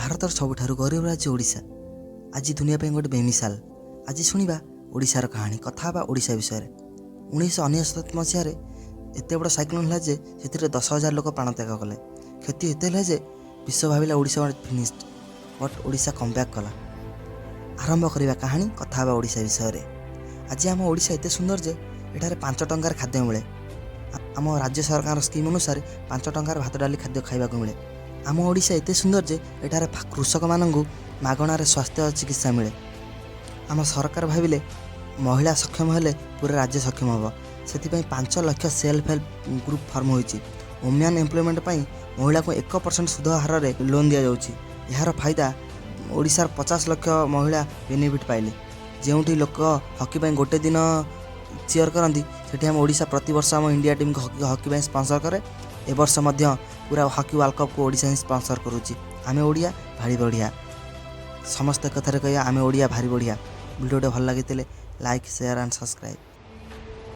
भारतर सबुठारु गरीब राज्य ओडिशा आज दुनिया पे गोटे बेमिसाल। आज शुणा ओडिशार कहानी कथा बा ओडिशा विषय में। 1999 मसीह एत बड़ साइक्लोन है जे से 10,000 लोक प्राण त्याग कले। क्षति एत है जे विश्व भाविला Odisha finished, but Odisha comeback कला। आरंभ करवा कहानी कथा बा ओडिशा विषय में। आज आम ओडिशा एत सुंदर जे एठारे 5 टंकार खाद्य मिले। आम राज्य सरकार स्कीम अनुसार 5 टंकार भात डाली खाद्य खाइबा मिले। आम ओडिशा एत सुंदर जे एठारे कृषक मानू मागणार स्वास्थ्य चिकित्सा मिले। आम सरकार भाविले महिला सक्षम हेले पूरा राज्य सक्षम हम। से 5 lakh self help group firm होती। वुमेन एम्प्लॉयमेंट महिला को 1% सुध हार में लोन दि जाऊँगी। यार फायदा ओडिशार 50 लाख महिला बेनिफिट पाइले। जो लोक हॉकी गोटे दिन चेयर करती से ओडिशा प्रति वर्ष आम इंडिया टीम को हॉकी स्पॉन्सर करे। ए वर्ष पूरा हॉकी वर्ल्ड कप को ओडिशा ही स्पॉन्सर करुच्ची। आमे ओडिया भारी बढ़िया। समस्त कथार कह आमे ओडिया भारी बढ़िया। वीडियो भल लगी लाइक शेयर एंड सब्सक्राइब।